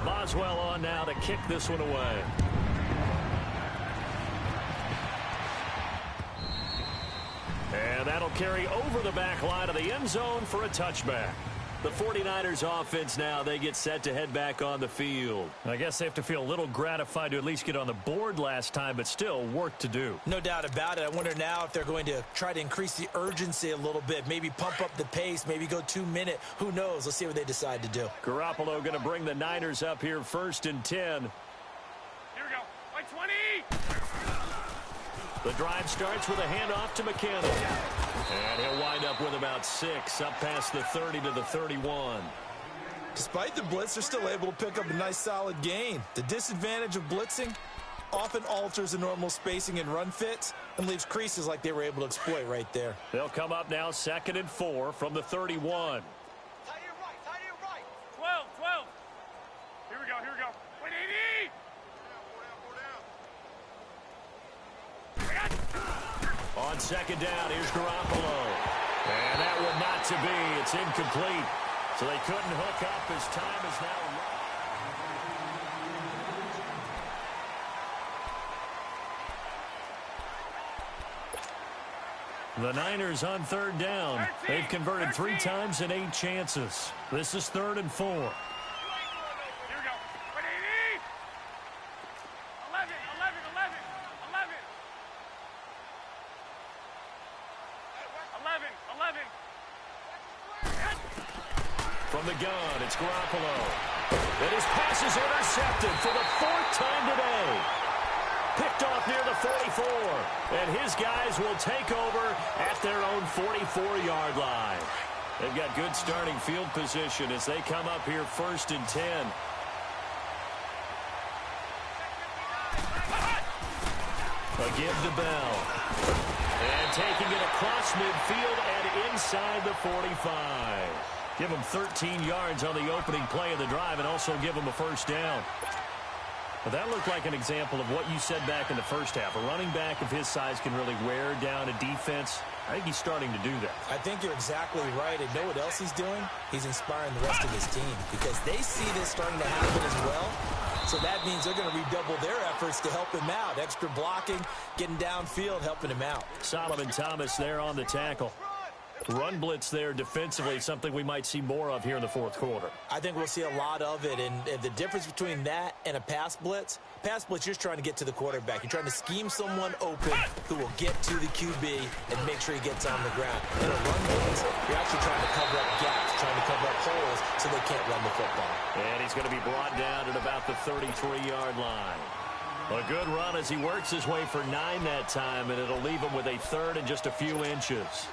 Speaker 3: Boswell on now to kick this one away. And that'll carry over the back line of the end zone for a touchback. The 49ers offense now, they get set to head back on the field. I guess they have to feel a little gratified to at least get on the board last time, but still work to do.
Speaker 4: No doubt about it. I wonder now if they're going to try to increase the urgency a little bit, maybe pump up the pace, maybe go 2 minute. Who knows? Let's see what they decide to do.
Speaker 3: Garoppolo going to bring the Niners up here 1st and 10.
Speaker 5: Here we go. By 20.
Speaker 3: The drive starts with a handoff to McKinnon. And he'll wind up with about 6, up past the 30 to the 31.
Speaker 4: Despite the blitz, they're still able to pick up a nice solid gain. The disadvantage of blitzing often alters the normal spacing and run fits and leaves creases like they were able to exploit right there.
Speaker 3: They'll come up now 2nd and 4 from the 31.
Speaker 5: Tight end right. 12. Here we go. Wait, 80.
Speaker 3: On 2nd down, here's Garoppolo. And that one not to be. It's incomplete. So they couldn't hook up as time is now. The Niners on 3rd down. They've converted 3 times in 8 chances. This is 3rd and 4.
Speaker 5: Here we go. Wait, 80. 11.
Speaker 3: From the gun, it's Garoppolo. And his pass is intercepted for the 4th time today. Picked off near the 44. And his guys will take over at their own 44-yard line. They've got good starting field position as they come up here 1st and 10. A give to Bell. And taking it across midfield and inside the 45. Give them 13 yards on the opening play of the drive and also give them a first down. But that looked like an example of what you said back in the first half. A running back of his size can really wear down a defense. I think he's starting to do that.
Speaker 4: I think you're exactly right. And know what else he's doing? He's inspiring the rest of his team because they see this starting to happen as well. So that means they're going to redouble their efforts to help him out. Extra blocking, getting downfield, helping him out.
Speaker 3: Solomon Thomas there on the tackle. Run blitz there defensively, something we might see more of here in the fourth quarter.
Speaker 4: I think we'll see a lot of it, and the difference between that and a pass blitz, you're just trying to get to the quarterback. You're trying to scheme someone open who will get to the QB and make sure he gets on the ground. In a run blitz, you're actually trying to cover up gaps, trying to cover up holes so they can't run the football.
Speaker 3: And he's going to be brought down at about the 33-yard line. A good run as he works his way for 9 that time, and it'll leave him with a third and just a few inches.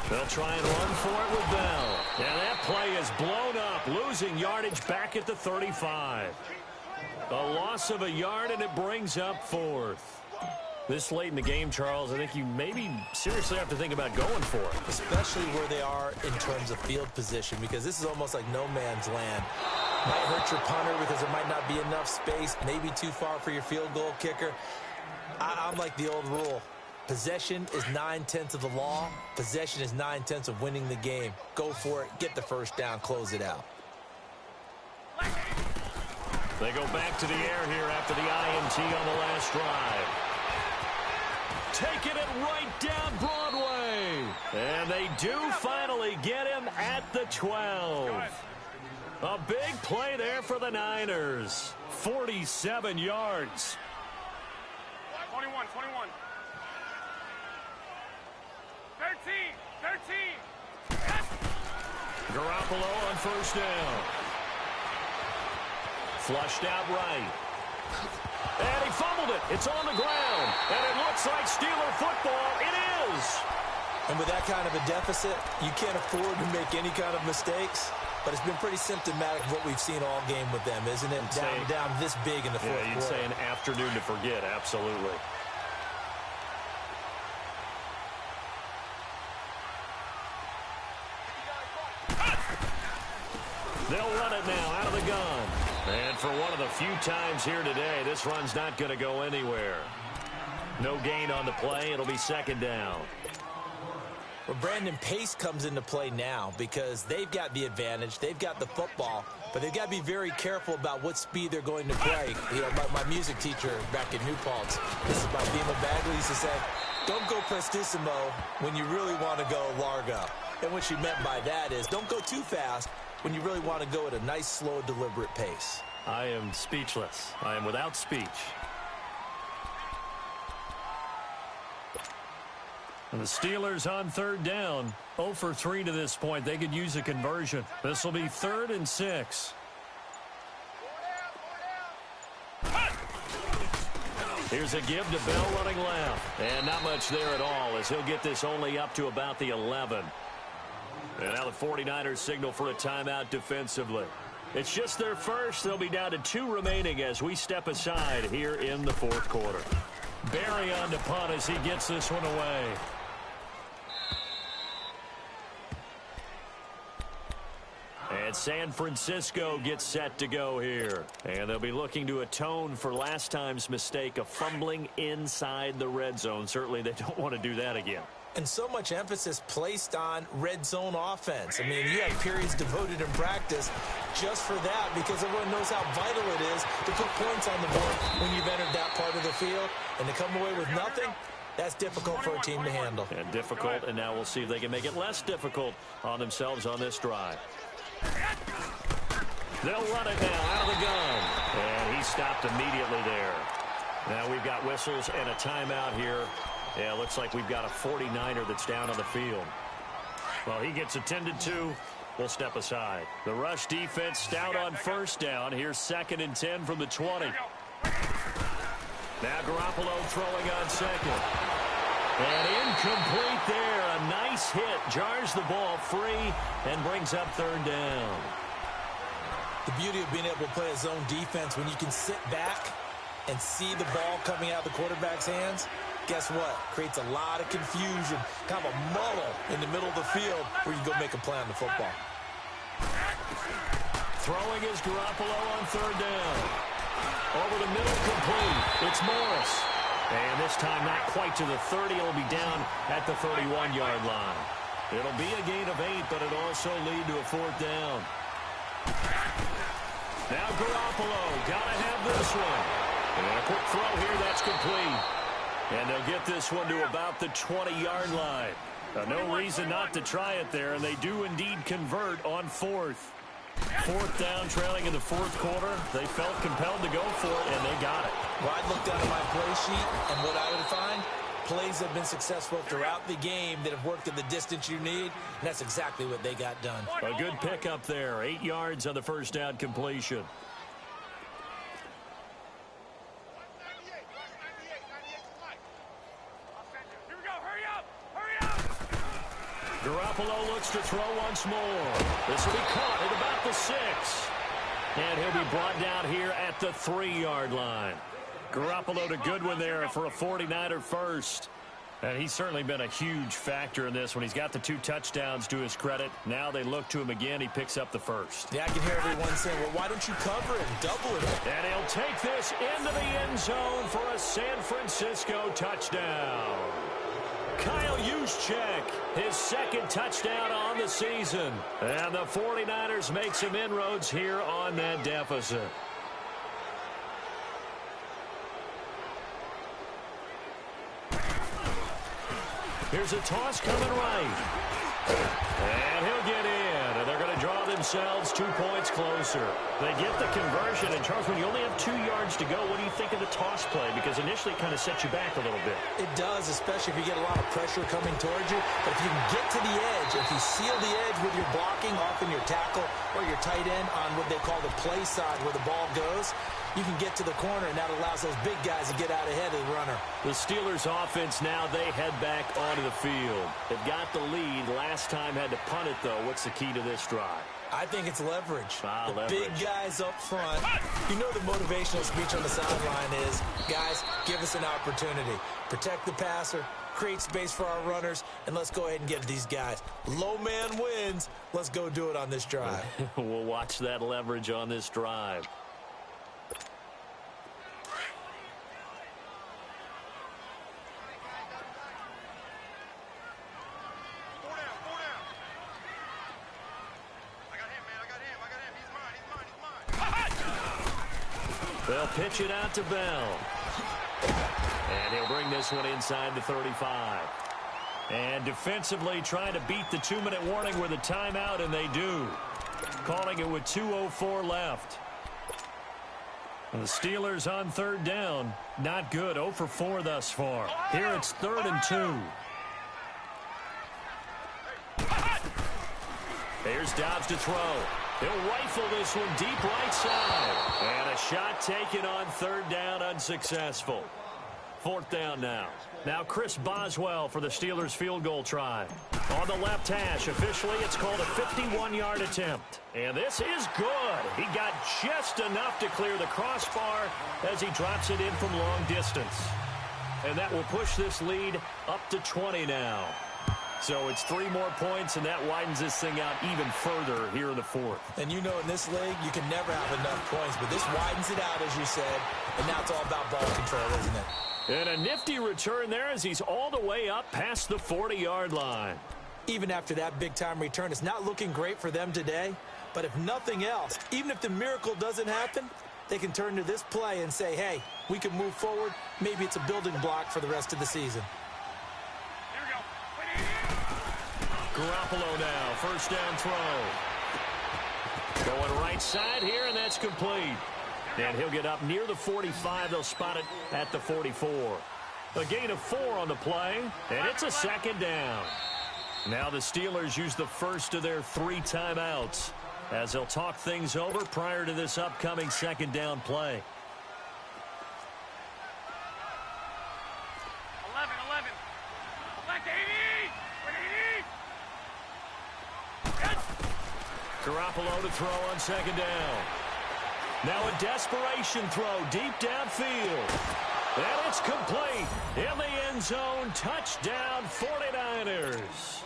Speaker 3: They'll try and run for it with Bell. And that play is blown up, losing yardage back at the 35. A loss of a yard, and it brings up 4th. This late in the game, Charles, I think you maybe seriously have to think about going for it.
Speaker 4: Especially where they are in terms of field position, because this is almost like no man's land. Might hurt your punter because there might not be enough space, maybe too far for your field goal kicker. I'm like the old rule. Possession is 9/10 of the law. Possession is 9/10 of winning the game. Go for it. Get the first down. Close it out.
Speaker 3: They go back to the air here after the INT on the last drive. Taking it right down Broadway. And they do finally get him at the 12. A big play there for the Niners. 47 yards.
Speaker 5: 21. 13.
Speaker 3: Garoppolo on first down. Flushed out right. And he fumbled it. It's on the ground. And it looks like Steeler football. It is.
Speaker 4: And with that kind of a deficit, you can't afford to make any kind of mistakes. But it's been pretty symptomatic of what we've seen all game with them, isn't it? Down this big in the fourth quarter.
Speaker 3: You'd say an afternoon to forget. Absolutely. They'll run it now out of the gun. And for one of the few times here today, this run's not going to go anywhere. No gain on the play. It'll be second down.
Speaker 4: Well, Brandon, pace comes into play now because they've got the advantage. They've got the football, but they've got to be very careful about what speed they're going to play. You know, my music teacher back in New Paltz, this is by Bima Bagley, used to say, don't go prestissimo when you really want to go largo. And what she meant by that is don't go too fast when you really want to go at a nice, slow, deliberate pace.
Speaker 3: I am speechless. I am without speech. And the Steelers on third down, 0 for 3 to this point. They could use a conversion. This will be 3rd and 6. Here's a give to Bell running left. And not much there at all as he'll get this only up to about the 11. And now the 49ers signal for a timeout defensively. It's just their first. They'll be down to 2 remaining as we step aside here in the fourth quarter. Barry on to punt as he gets this one away. And San Francisco gets set to go here. And they'll be looking to atone for last time's mistake of fumbling inside the red zone. Certainly they don't want to do that again.
Speaker 4: And so much emphasis placed on red zone offense. I mean, you have periods devoted in practice just for that because everyone knows how vital it is to put points on the board when you've entered that part of the field. And to come away with nothing, that's difficult for a team to handle.
Speaker 3: And difficult, and now we'll see if they can make it less difficult on themselves on this drive. They'll run it now out of the gun. And he stopped immediately there. Now we've got whistles and a timeout here Yeah, looks like we've got a 49er that's down on the field. Well, he gets attended to. We'll step aside. The rush defense stout on first down. Here's 2nd and 10 from the 20. Now Garoppolo throwing on second. And incomplete there. A nice hit. Jars the ball free and brings up 3rd down.
Speaker 4: The beauty of being able to play a zone defense when you can sit back and see the ball coming out of the quarterback's hands, guess what? Creates a lot of confusion, kind of a muddle in the middle of the field where you can go make a play on the football.
Speaker 3: Throwing is Garoppolo on 3rd down. Over the middle, complete. It's Morris. And this time not quite to the 30. It'll be down at the 31-yard line. It'll be a gain of 8, but it'll also lead to a 4th down. Now Garoppolo, gotta have this one. And a quick throw here, that's complete. And they'll get this one to about the 20-yard line. No reason not to try it there, and they do indeed convert on 4th. 4th down, trailing in the 4th quarter. They felt compelled to go for it, and they got it.
Speaker 4: Well, I'd look down at my play sheet, and what I would find, plays have been successful throughout the game that have worked at the distance you need, and that's exactly what they got done.
Speaker 3: A good pickup there. 8 yards on the 1st down completion. Garoppolo looks to throw once more. This will be caught at about the 6. And he'll be brought down here at the 3-yard line. Garoppolo to Goodwin there for a 49er first. And he's certainly been a huge factor in this when he's got the 2 touchdowns to his credit. Now they look to him again. He picks up the 1st.
Speaker 4: Yeah, I can hear everyone saying, well, why don't you cover it and double it?
Speaker 3: And he'll take this into the end zone for a San Francisco touchdown. Kyle Juszczyk, his 2nd touchdown on the season. And the 49ers make some inroads here on that deficit. Here's a toss coming right. And he'll get in. And they're going to draw themselves 2 points closer. They get the conversion. And, Charles, when you only have 2 yards to go, what do you think of the toss play? Because initially it kind of sets you back a little bit.
Speaker 4: It does, especially if you get a lot of pressure coming towards you. But if you can get to the edge, if you seal the edge with your blocking, often your tackle or your tight end on what they call the play side where the ball goes, you can get to the corner, and that allows those big guys to get out ahead of the runner. The Steelers offense now, they head back onto the field. They've got the lead. Last time had to punt it, though. What's the key to this drive? I think it's leverage.
Speaker 3: Leverage.
Speaker 4: Big guys up front. You know the motivational speech on the sideline is, guys, give us an opportunity. Protect the passer, create space for our runners, and let's go ahead and get these guys. Low man wins. Let's go do it on this drive.
Speaker 3: We'll watch that leverage on this drive. They'll pitch it out to Bell. And he'll bring this one inside the 35. And defensively trying to beat the 2-minute warning with a timeout, and they do. Calling it with 2:04 left. And the Steelers on 3rd down. Not good. 0 for 4 thus far. Here it's 3rd and 2. Here's Dobbs to throw. He'll rifle this one deep right side. And a shot taken on 3rd down, unsuccessful. 4th down now. Now Chris Boswell for the Steelers field goal try. On the left hash, officially it's called a 51-yard attempt. And this is good. He got just enough to clear the crossbar as he drops it in from long distance. And that will push this lead up to 20 now. So it's 3 more points, and that widens this thing out even further here in the 4th.
Speaker 4: And you know in this league, you can never have enough points, but this widens it out, as you said, and now it's all about ball control, isn't it?
Speaker 3: And a nifty return there as he's all the way up past the 40-yard line.
Speaker 4: Even after that big-time return, it's not looking great for them today, but if nothing else, even if the miracle doesn't happen, they can turn to this play and say, hey, we can move forward. Maybe it's a building block for the rest of the season.
Speaker 3: Garoppolo now, 1st down throw. Going right side here, and that's complete. And he'll get up near the 45. They'll spot it at the 44. A gain of 4 on the play, and it's a second down. Now the Steelers use the first of their 3 timeouts as they'll talk things over prior to this upcoming second down play.
Speaker 5: 11. Left 80.
Speaker 3: Garoppolo to throw on second down. Now a desperation throw deep downfield. And it's complete. In the end zone, touchdown 49ers.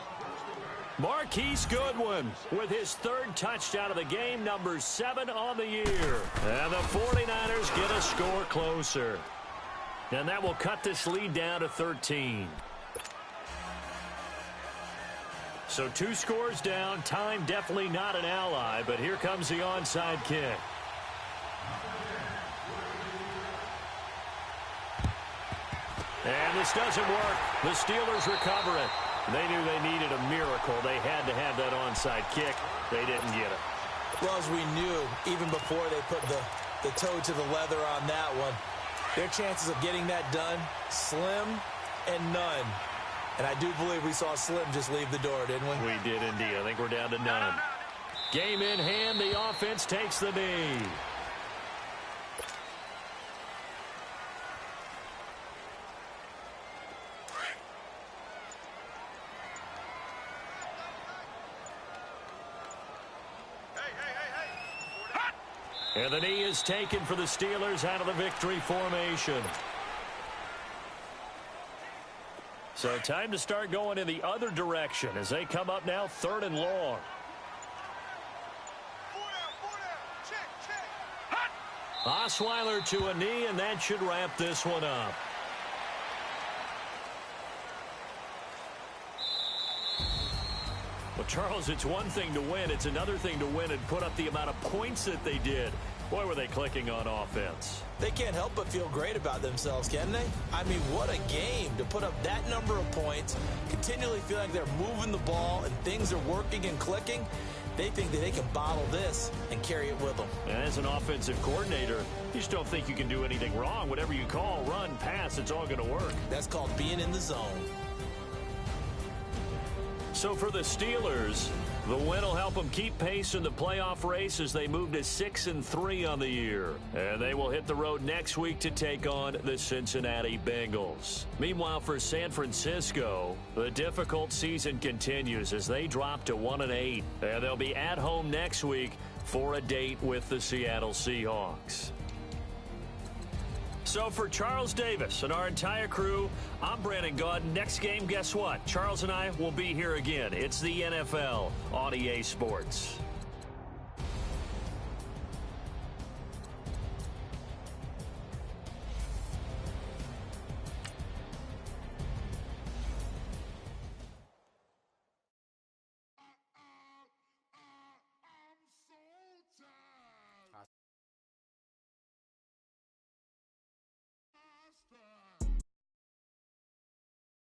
Speaker 3: Marquise Goodwin with his 3rd touchdown of the game, number 7 on the year. And the 49ers get a score closer. And that will cut this lead down to 13. So 2 scores down. Time definitely not an ally, but here comes the onside kick. And this doesn't work. The Steelers recover it. They knew they needed a miracle. They had to have that onside kick. They didn't get it.
Speaker 4: Well, as we knew, even before they put the toe to the leather on that one, their chances of getting that done, slim and none. And I do believe we saw Slim just leave the door, didn't we?
Speaker 3: We did indeed. I think we're down to none. Game in hand. The offense takes the knee. And the knee is taken for the Steelers out of the victory formation. So time to start going in the other direction as they come up now 3rd and long. Osweiler to a knee, and that should wrap this one up. Well, Charles, it's one thing to win. It's another thing to win and put up the amount of points that they did. Boy, were they clicking on offense.
Speaker 4: They can't help but feel great about themselves, can they? I mean, what a game to put up that number of points, continually feel like they're moving the ball and things are working and clicking. They think that they can bottle this and carry it with them.
Speaker 3: And as an offensive coordinator, you just don't think you can do anything wrong. Whatever you call, run, pass, it's all going to work.
Speaker 4: That's called being in the zone.
Speaker 3: So for the Steelers, the win will help them keep pace in the playoff race as they move to 6-3 on the year. And they will hit the road next week to take on the Cincinnati Bengals. Meanwhile, for San Francisco, the difficult season continues as they drop to 1-8. And they'll be at home next week for a date with the Seattle Seahawks. So for Charles Davis and our entire crew, I'm Brandon Gaudin. Next game, guess what? Charles and I will be here again. It's the NFL on EA Sports.